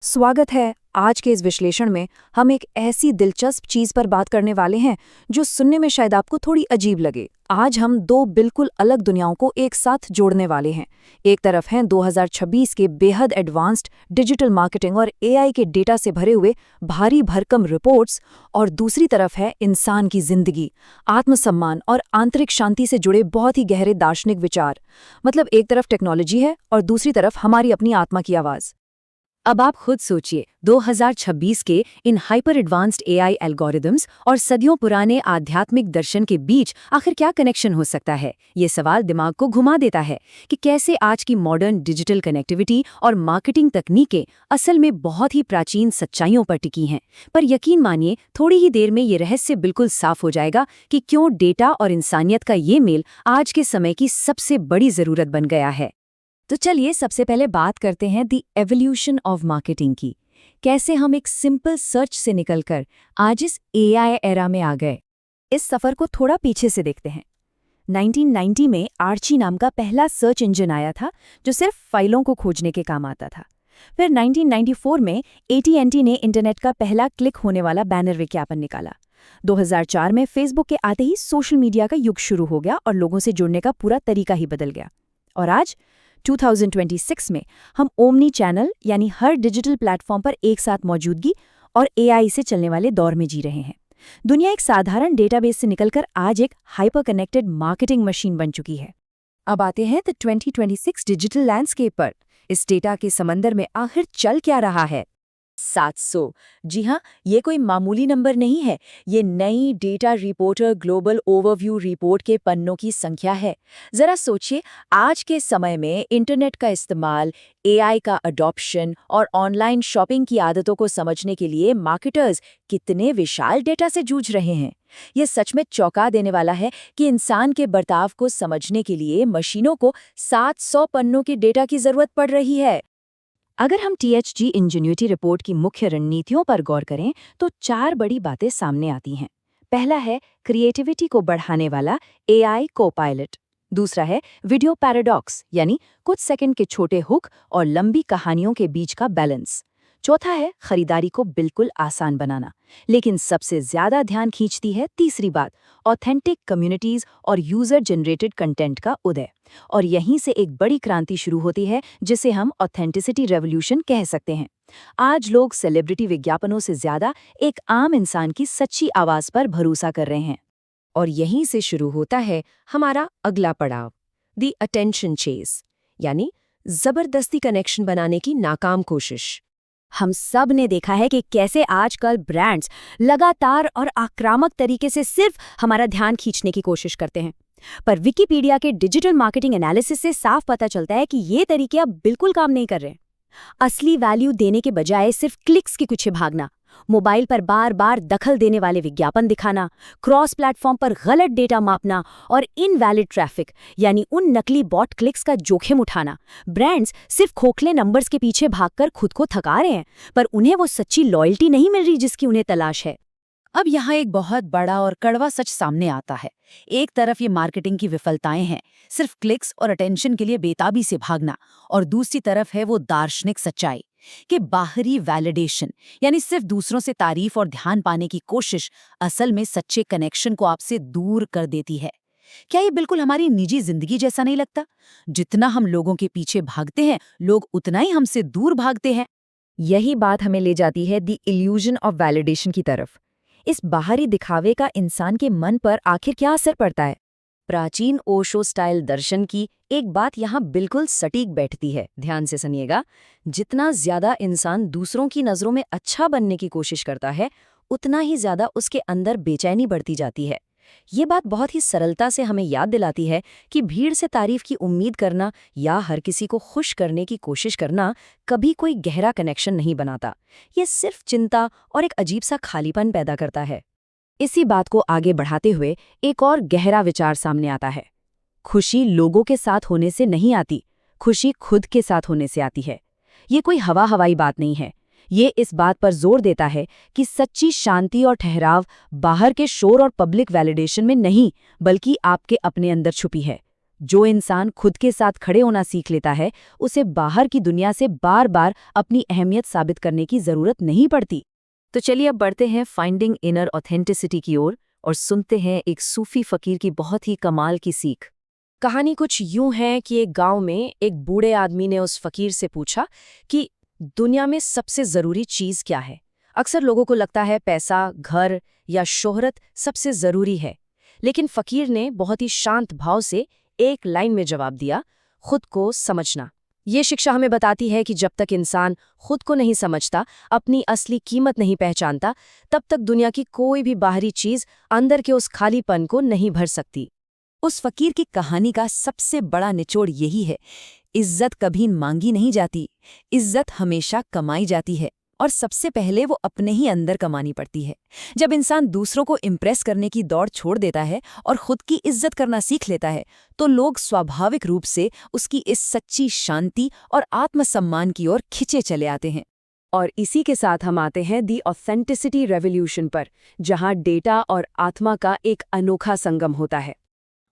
स्वागत है। आज के इस विश्लेषण में हम एक ऐसी दिलचस्प चीज पर बात करने वाले हैं जो सुनने में शायद आपको थोड़ी अजीब लगे। आज हम दो बिल्कुल अलग दुनियाओं को एक साथ जोड़ने वाले हैं। एक तरफ हैं 2026 के बेहद एडवांस्ड डिजिटल मार्केटिंग और एआई के डेटा से भरे हुए भारी भरकम रिपोर्ट्स, और दूसरी तरफ है इंसान की जिंदगी, आत्मसम्मान और आंतरिक शांति से जुड़े बहुत ही गहरे दार्शनिक विचार। मतलब एक तरफ टेक्नोलॉजी है और दूसरी तरफ हमारी अपनी आत्मा की आवाज। अब आप खुद सोचिए, 2026 के in hyper advanced AI algorithms और सदियों पुराने आध्यात्मिक दर्शन के बीच आखिर क्या कनेक्शन हो सकता है। ये सवाल दिमाग को घुमा देता है कि कैसे आज की मॉडर्न डिजिटल कनेक्टिविटी और मार्केटिंग तकनीकें असल में बहुत ही प्राचीन सच्चाइयों पर टिकी हैं। पर यकीन मानिए, थोड़ी ही देर में ये रहस्य बिल्कुल साफ हो जाएगा कि क्यों डेटा और इंसानियत का ये मेल आज के समय की सबसे बड़ी जरूरत बन गया है। तो चलिए सबसे पहले बात करते हैं दी एवोल्यूशन ऑफ मार्केटिंग की। कैसे हम एक सिंपल सर्च से निकलकर आज इस एआई एरा में आ गए। इस सफर को थोड़ा पीछे से देखते हैं। 1990 में आर्ची नाम का पहला सर्च इंजन आया था जो सिर्फ फाइलों को खोजने के काम आता था। फिर 1994 में AT&T ने इंटरनेट का पहला क्लिक होने वाला बैनर विज्ञापन निकाला। 2004 में फेसबुक के आते ही सोशल मीडिया का युग शुरू हो गया और लोगों से जुड़ने का पूरा तरीका ही बदल गया। और आज 2026 में हम ओमनी चैनल यानी हर डिजिटल प्लेटफॉर्म पर एक साथ मौजूदगी और एआई से चलने वाले दौर में जी रहे हैं। दुनिया एक साधारण डेटाबेस से निकलकर आज एक हाइपर कनेक्टेड मार्केटिंग मशीन बन चुकी है। अब आते हैं द 2026 डिजिटल लैंडस्केप पर। इस डेटा के समंदर में आखिर चल क्या रहा है। 700। जी हाँ, ये कोई मामूली नंबर नहीं है। ये नई data reporter global overview report के पन्नों की संख्या है। जरा सोचिए, आज के समय में इंटरनेट का इस्तेमाल, एआई का अडॉप्शन और ऑनलाइन शॉपिंग की आदतों को समझने के लिए मार्केटर्स कितने विशाल डेटा से जूझ रहे हैं। ये सच में चौंका देने वाला है कि इंसान के बर्ताव को समझने के लिए मशीनों को 700 पन्नों की डेटा की जरूरत पड़ रही है। अगर हम THG इंजेन्युइटी रिपोर्ट की मुख्य रणनीतियों पर गौर करें तो 4 बड़ी बातें सामने आती हैं। पहला है क्रिएटिविटी को बढ़ाने वाला AI कोपायलट। दूसरा है वीडियो पैराडॉक्स, यानी कुछ सेकंड के छोटे हुक और लंबी कहानियों के बीच का बैलेंस। चौथा है खरीदारी को बिल्कुल आसान बनाना। लेकिन सबसे ज्यादा ध्यान खींचती है तीसरी बात, ऑथेंटिक कम्युनिटीज और यूजर जनरेटेड कंटेंट का उदय। और यहीं से एक बड़ी क्रांति शुरू होती है जिसे हम ऑथेंटिसिटी रेवोल्यूशन कह सकते हैं। आज लोग सेलिब्रिटी विज्ञापनों से ज्यादा एक आम इंसान की सच्ची आवाज पर भरोसा कर रहे हैं। और यहीं से शुरू होता है हमारा अगला पड़ाव, द अटेंशन चेस, यानी जबरदस्ती कनेक्शन बनाने की नाकाम कोशिश। हम सब ने देखा है कि कैसे आजकल ब्रांड्स लगातार और आक्रामक तरीके से सिर्फ हमारा ध्यान खींचने की कोशिश करते हैं। पर विकिपीडिया के डिजिटल मार्केटिंग एनालिसिस से साफ पता चलता है कि ये तरीके अब बिल्कुल काम नहीं कर रहे। असली वैल्यू देने के बजाय सिर्फ क्लिक्स के पीछे भागना, मोबाइल पर बार बार दखल देने वाले विज्ञापन दिखाना, क्रॉस प्लेटफॉर्म पर गलत डेटा मापना और इनवैलिड ट्रैफिक यानी उन नकली बॉट क्लिक्स का जोखिम उठाना। ब्रांड्स सिर्फ खोखले नंबर्स के पीछे भागकर खुद को थका रहे हैं, पर उन्हें वो सच्ची लॉयल्टी नहीं मिल रही जिसकी उन्हें तलाश है। अब यहाँ एक बहुत बड़ा और कड़वा सच सामने आता है। एक तरफ ये मार्केटिंग की विफलताएं हैं, सिर्फ क्लिक्स और अटेंशन के लिए बेताबी से भागना, और दूसरी तरफ है वो दार्शनिक सच्चाई कि बाहरी वैलिडेशन यानी सिर्फ दूसरों से तारीफ और ध्यान पाने की कोशिश असल में सच्चे कनेक्शन को आपसे दूर कर देती है। क्या ये बिल्कुल हमारी निजी जिंदगी जैसा नहीं लगता? जितना हम लोगों के पीछे भागते हैं, लोग उतना ही हमसे दूर भागते हैं। यही बात हमें ले जाती है द इल्यूजन ऑफ वैलिडेशन की तरफ। इस बाहरी दिखावे का इंसान के मन पर आखिर क्या असर पड़ता है? प्राचीन ओशो स्टाइल दर्शन की एक बात यहाँ बिल्कुल सटीक बैठती है। ध्यान से सुनिएगा। जितना ज्यादा इंसान दूसरों की नजरों में अच्छा बनने की कोशिश करता है, उतना ही ज्यादा उसके अंदर बेचैनी बढ़ती जाती है। ये बात बहुत ही सरलता से हमें याद दिलाती है कि भीड़ से तारीफ की उम्मीद करना या हर किसी को खुश करने की कोशिश करना कभी कोई गहरा कनेक्शन नहीं बनाता। ये सिर्फ चिंता और एक अजीब सा खालीपन पैदा करता है। इसी बात को आगे बढ़ाते हुए एक और गहरा विचार सामने आता है। खुशी लोगों के साथ होने से नहीं आती, खुशी खुद के साथ होने से आती है। ये कोई हवाई बात नहीं है। ये इस बात पर जोर देता है कि सच्ची शांति और ठहराव बाहर के शोर और पब्लिक वैलिडेशन में नहीं, बल्कि आपके अपने अंदर छुपी है। जो इंसान खुद के साथ खड़े होना सीख लेता है, उसे बाहर की दुनिया से बार बार अपनी अहमियत साबित करने की जरूरत नहीं पड़ती। तो चलिए अब बढ़ते हैं फाइंडिंग इनर ऑथेंटिसिटी की ओर और सुनते हैं एक सूफी फकीर की बहुत ही कमाल की सीख। कहानी कुछ यूं है कि एक गांव में एक बूढ़े आदमी ने उस फकीर से पूछा कि दुनिया में सबसे जरूरी चीज क्या है। अक्सर लोगों को लगता है पैसा, घर या शोहरत सबसे जरूरी है, लेकिन फकीर ने बहुत ही शांत भाव से एक लाइन में जवाब दिया, खुद को समझना। ये शिक्षा हमें बताती है कि जब तक इंसान खुद को नहीं समझता, अपनी असली कीमत नहीं पहचानता, तब तक दुनिया की कोई भी बाहरी चीज अंदर के उस खालीपन को नहीं भर सकती। उस फकीर की कहानी का सबसे बड़ा निचोड़ यही है, इज्जत कभी मांगी नहीं जाती, इज्जत हमेशा कमाई जाती है, और सबसे पहले वो अपने ही अंदर कमानी पड़ती है। जब इंसान दूसरों को इम्प्रेस करने की दौड़ छोड़ देता है और खुद की इज्जत करना सीख लेता है, तो लोग स्वाभाविक रूप से उसकी इस सच्ची शांति और आत्मसम्मान की ओर खिंचे चले आते हैं। और इसी के साथ हम आते हैं दी ऑथेंटिसिटी रेवोल्यूशन पर, जहां डेटा और आत्मा का एक अनोखा संगम होता है।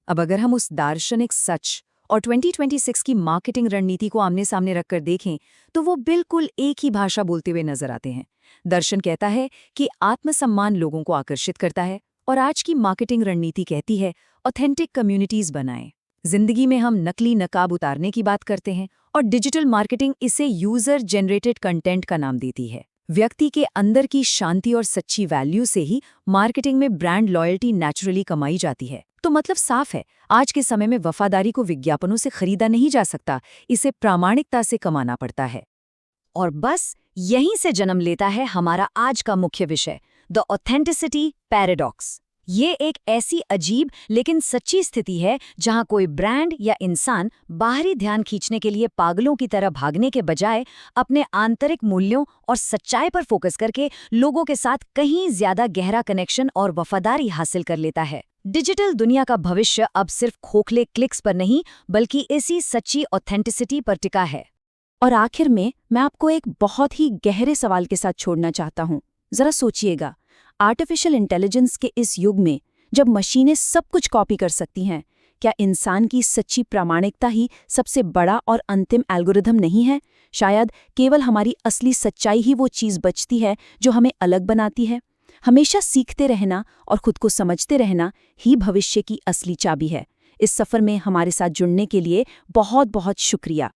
अब अगर हम उस दार्शनिक सच और 2026 की मार्केटिंग रणनीति को आमने सामने रखकर देखें, तो वो बिल्कुल एक ही भाषा बोलते हुए नजर आते हैं। दर्शन कहता है कि आत्मसम्मान लोगों को आकर्षित करता है, और आज की मार्केटिंग रणनीति कहती है ऑथेंटिक कम्युनिटीज बनाएं। जिंदगी में हम नकली नकाब उतारने की बात करते हैं, और डिजिटल मार्केटिंग इसे यूजर जनरेटेड कंटेंट का नाम देती है। व्यक्ति के अंदर की शांति और सच्ची वैल्यू से ही मार्केटिंग में ब्रांड लॉयल्टी नेचुरली कमाई जाती है। तो मतलब साफ है, आज के समय में वफादारी को विज्ञापनों से खरीदा नहीं जा सकता, इसे प्रामाणिकता से कमाना पड़ता है। और बस यहीं से जन्म लेता है हमारा आज का मुख्य विषय, द ऑथेंटिसिटी पैराडॉक्स। ये एक ऐसी अजीब लेकिन सच्ची स्थिति है जहां कोई ब्रांड या इंसान बाहरी ध्यान खींचने के लिए पागलों की तरह भागने के बजाय अपने आंतरिक मूल्यों और सच्चाई पर फोकस करके लोगों के साथ कहीं ज्यादा गहरा कनेक्शन और वफादारी हासिल कर लेता है। डिजिटल दुनिया का भविष्य अब सिर्फ खोखले क्लिक्स पर नहीं, बल्कि इसी सच्ची ऑथेंटिसिटी पर टिका है। और आखिर में मैं आपको एक बहुत ही गहरे सवाल के साथ छोड़ना चाहता हूँ। जरा सोचिएगा, आर्टिफिशियल इंटेलिजेंस के इस युग में जब मशीनें सब कुछ कॉपी कर सकती हैं, क्या इंसान की सच्ची प्रामाणिकता ही सबसे बड़ा और अंतिम एल्गोरिथम नहीं है? शायद केवल हमारी असली सच्चाई ही वो चीज़ बचती है जो हमें अलग बनाती है। हमेशा सीखते रहना और खुद को समझते रहना ही भविष्य की असली चाबी है। इस सफ़र में हमारे साथ जुड़ने के लिए बहुत बहुत शुक्रिया।